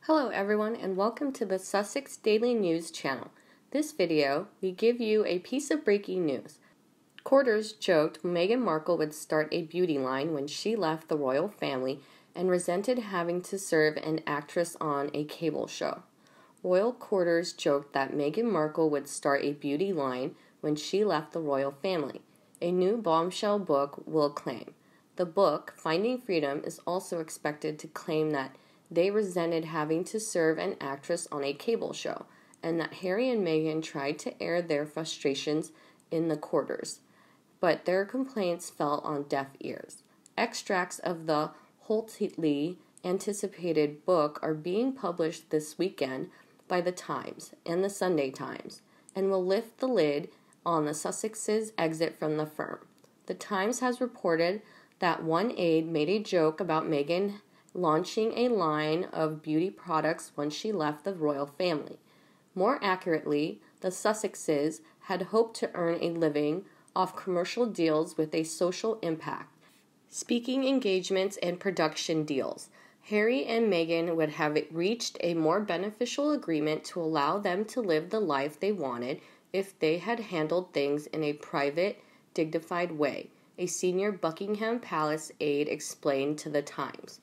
Hello everyone and welcome to the Sussex Daily News channel. This video, we give you a piece of breaking news. Courtiers joked Meghan Markle would start a beauty line when she left the royal family and resented having to serve an actress on a cable show. Royal courtiers joked that Meghan Markle would start a beauty line when she left the royal family. A new bombshell book will claim. The book, Finding Freedom, is also expected to claim that they resented having to serve an actress on a cable show, and that Harry and Meghan tried to air their frustrations in the Courtiers, but their complaints fell on deaf ears. Extracts of the hotly anticipated book are being published this weekend by The Times and The Sunday Times, and will lift the lid on the Sussexes' exit from the firm. The Times has reported that one aide made a joke about Meghan launching a line of beauty products once she left the royal family. More accurately, the Sussexes had hoped to earn a living off commercial deals with a social impact, speaking engagements and production deals. Harry and Meghan would have reached a more beneficial agreement to allow them to live the life they wanted if they had handled things in a private, dignified way, a senior Buckingham Palace aide explained to The Times.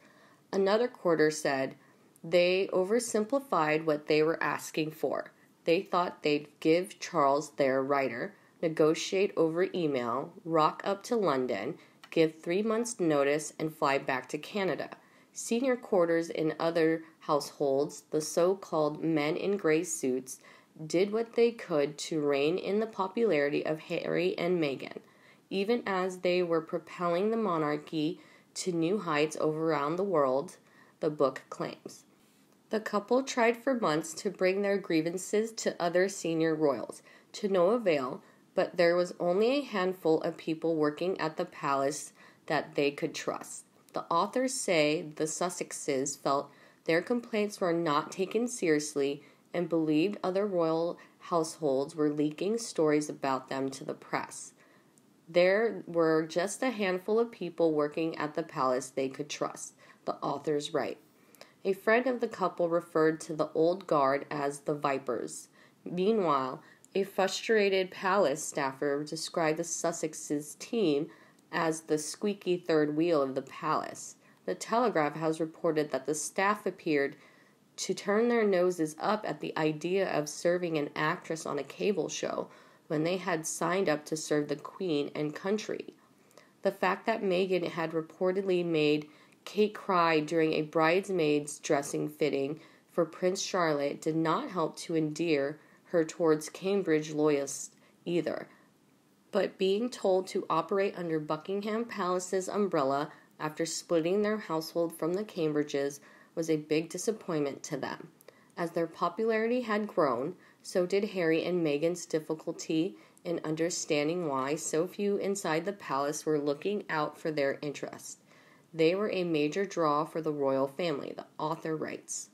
Another courtier said they oversimplified what they were asking for. They thought they'd give Charles, their writer, negotiate over email, rock up to London, give 3 months' notice, and fly back to Canada. Senior courtiers in other households, the so-called men in gray suits, did what they could to rein in the popularity of Harry and Meghan, even as they were propelling the monarchy to new heights around the world, the book claims. The couple tried for months to bring their grievances to other senior royals, to no avail, but there was only a handful of people working at the palace that they could trust. The authors say the Sussexes felt their complaints were not taken seriously and believed other royal households were leaking stories about them to the press. There were just a handful of people working at the palace they could trust, the authors write. A friend of the couple referred to the old guard as the Vipers. Meanwhile, a frustrated palace staffer described the Sussexes' team as the squeaky third wheel of the palace. The Telegraph has reported that the staff appeared to turn their noses up at the idea of serving an actress on a cable show when they had signed up to serve the Queen and country. The fact that Meghan had reportedly made Kate cry during a bridesmaid's dressing fitting for Prince Charlotte did not help to endear her towards Cambridge loyalists either. But being told to operate under Buckingham Palace's umbrella after splitting their household from the Cambridges was a big disappointment to them. As their popularity had grown, so did Harry and Meghan's difficulty in understanding why so few inside the palace were looking out for their interests. They were a major draw for the royal family, the author writes.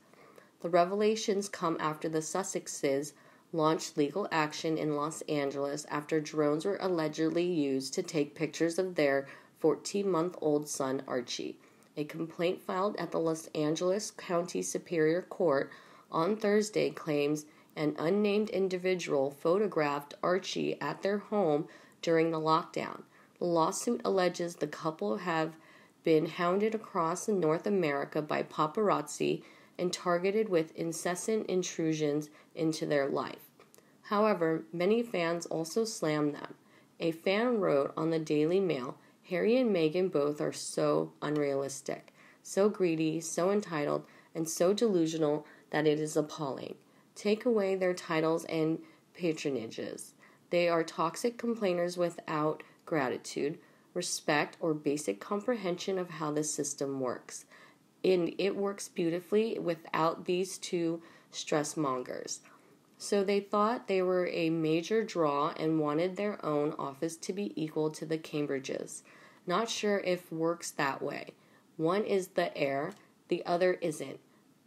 The revelations come after the Sussexes launched legal action in Los Angeles after drones were allegedly used to take pictures of their 14-month-old son Archie. A complaint filed at the Los Angeles County Superior Court on Thursday claims an unnamed individual photographed Archie at their home during the lockdown. The lawsuit alleges the couple have been hounded across North America by paparazzi and targeted with incessant intrusions into their life. However, many fans also slammed them. A fan wrote on the Daily Mail, "Harry and Meghan both are so unrealistic, so greedy, so entitled, and so delusional that it is appalling. Take away their titles and patronages. They are toxic complainers without gratitude, respect, or basic comprehension of how the system works. And it works beautifully without these two stress mongers." So they thought they were a major draw and wanted their own office to be equal to the Cambridges. Not sure if works that way. One is the heir, the other isn't.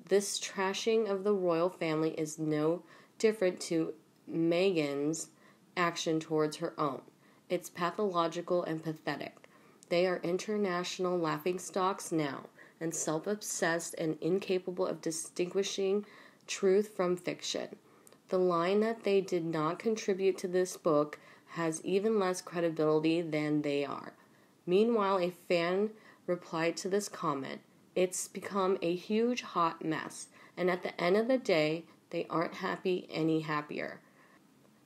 This trashing of the royal family is no different to Meghan's action towards her own. It's pathological and pathetic. They are international laughingstocks now, and self-obsessed and incapable of distinguishing truth from fiction. The line that they did not contribute to this book has even less credibility than they are. Meanwhile, a fan replied to this comment, "It's become a huge hot mess, and at the end of the day, they aren't happy any happier."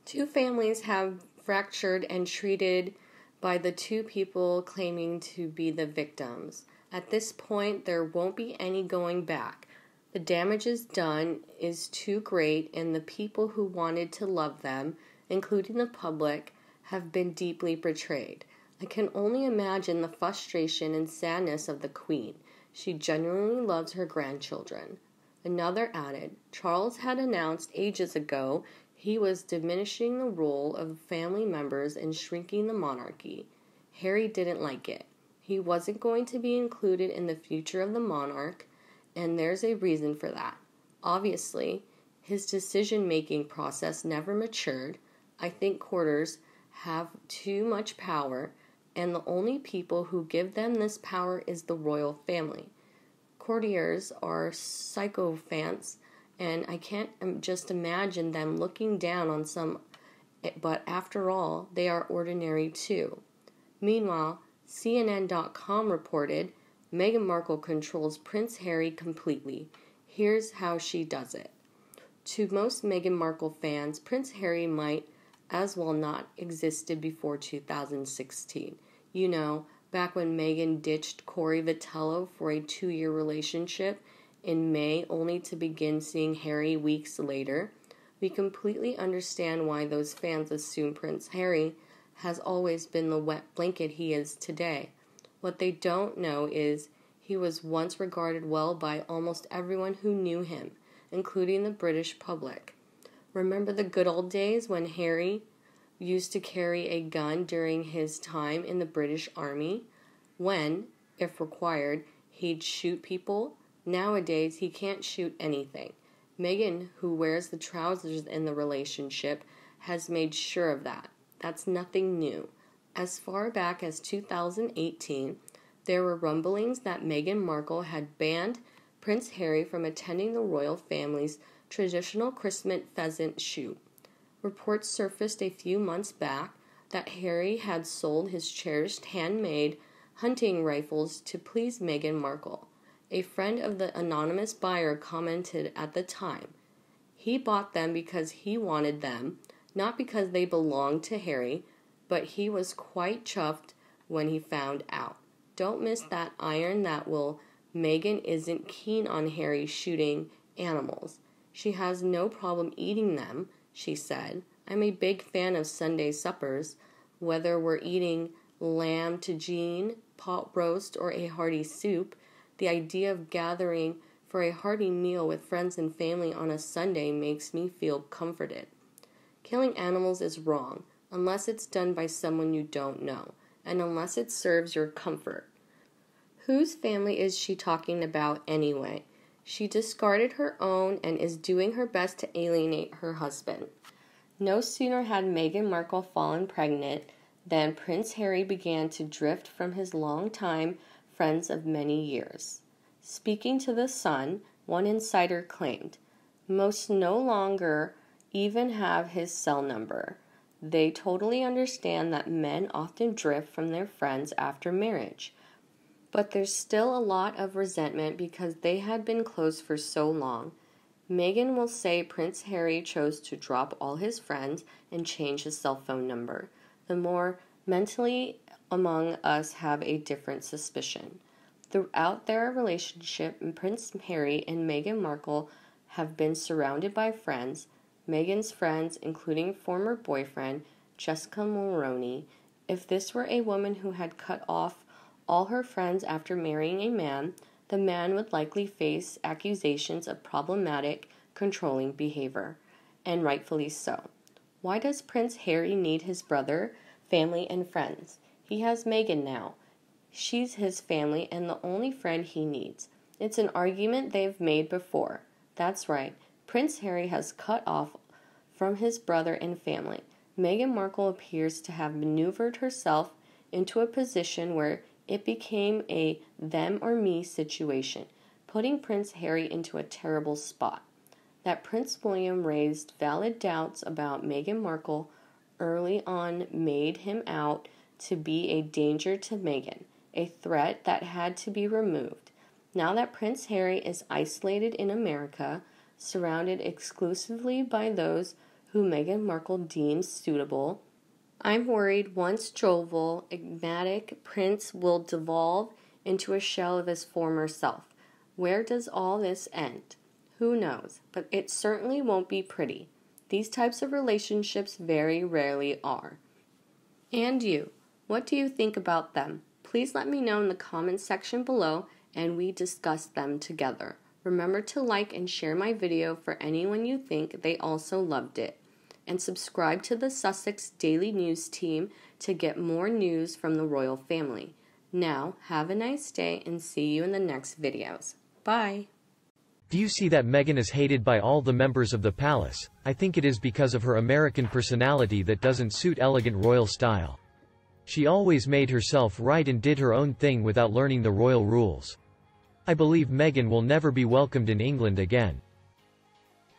Two families have fractured and treated by the two people claiming to be the victims. At this point, there won't be any going back. The damage is done is too great, and the people who wanted to love them, including the public, have been deeply betrayed. I can only imagine the frustration and sadness of the Queen. She genuinely loves her grandchildren. Another added, Charles had announced ages ago he was diminishing the role of family members and shrinking the monarchy. Harry didn't like it. He wasn't going to be included in the future of the monarch, and there's a reason for that. Obviously, his decision-making process never matured. I think courtiers have too much power, and the only people who give them this power is the royal family. Courtiers are sycophants, and I can't just imagine them looking down on some, but after all, they are ordinary too. Meanwhile, CNN.com reported, Meghan Markle controls Prince Harry completely. Here's how she does it. To most Meghan Markle fans, Prince Harry might as well not existed before 2016. You know, back when Meghan ditched Corey Vitello for a 2-year relationship in May, only to begin seeing Harry weeks later. We completely understand why those fans assume Prince Harry has always been the wet blanket he is today. What they don't know is he was once regarded well by almost everyone who knew him, including the British public. Remember the good old days when Harry used to carry a gun during his time in the British Army? When, if required, he'd shoot people? Nowadays, he can't shoot anything. Meghan, who wears the trousers in the relationship, has made sure of that. That's nothing new. As far back as 2018, there were rumblings that Meghan Markle had banned Prince Harry from attending the royal family's traditional Christmas pheasant shoot. Reports surfaced a few months back that Harry had sold his cherished handmade hunting rifles to please Meghan Markle. A friend of the anonymous buyer commented at the time, he bought them because he wanted them, not because they belonged to Harry, but he was quite chuffed when he found out. Don't miss that iron that will. Meghan isn't keen on Harry shooting animals. She has no problem eating them, she said. I'm a big fan of Sunday suppers, whether we're eating lamb tagine, pot roast, or a hearty soup. The idea of gathering for a hearty meal with friends and family on a Sunday makes me feel comforted. Killing animals is wrong, unless it's done by someone you don't know, and unless it serves your comfort. Whose family is she talking about anyway? She discarded her own and is doing her best to alienate her husband. No sooner had Meghan Markle fallen pregnant than Prince Harry began to drift from his longtime friends of many years. Speaking to The Sun, one insider claimed, most no longer even have his cell number. They totally understand that men often drift from their friends after marriage. But there's still a lot of resentment because they had been close for so long. Meghan will say Prince Harry chose to drop all his friends and change his cell phone number. The more mentally among us have a different suspicion. Throughout their relationship, Prince Harry and Meghan Markle have been surrounded by friends. Meghan's friends, including former boyfriend Jessica Mulroney. If this were a woman who had cut off all her friends after marrying a man, the man would likely face accusations of problematic, controlling behavior, and rightfully so. Why does Prince Harry need his brother, family, and friends? He has Meghan now. She's his family and the only friend he needs. It's an argument they've made before. That's right. Prince Harry has cut off from his brother and family. Meghan Markle appears to have maneuvered herself into a position where It became a them or me situation, putting Prince Harry into a terrible spot. That Prince William raised valid doubts about Meghan Markle early on made him out to be a danger to Meghan, a threat that had to be removed. Now that Prince Harry is isolated in America, surrounded exclusively by those who Meghan Markle deems suitable, I'm worried once jovial, enigmatic Prince will devolve into a shell of his former self. Where does all this end? Who knows, but it certainly won't be pretty. These types of relationships very rarely are. And you, what do you think about them? Please let me know in the comments section below and we discuss them together. Remember to like and share my video for anyone you think they also loved it. And subscribe to the Sussex Daily News team to get more news from the royal family. Now, have a nice day and see you in the next videos. Bye! Do you see that Meghan is hated by all the members of the palace? I think it is because of her American personality that doesn't suit elegant royal style. She always made herself right and did her own thing without learning the royal rules. I believe Meghan will never be welcomed in England again.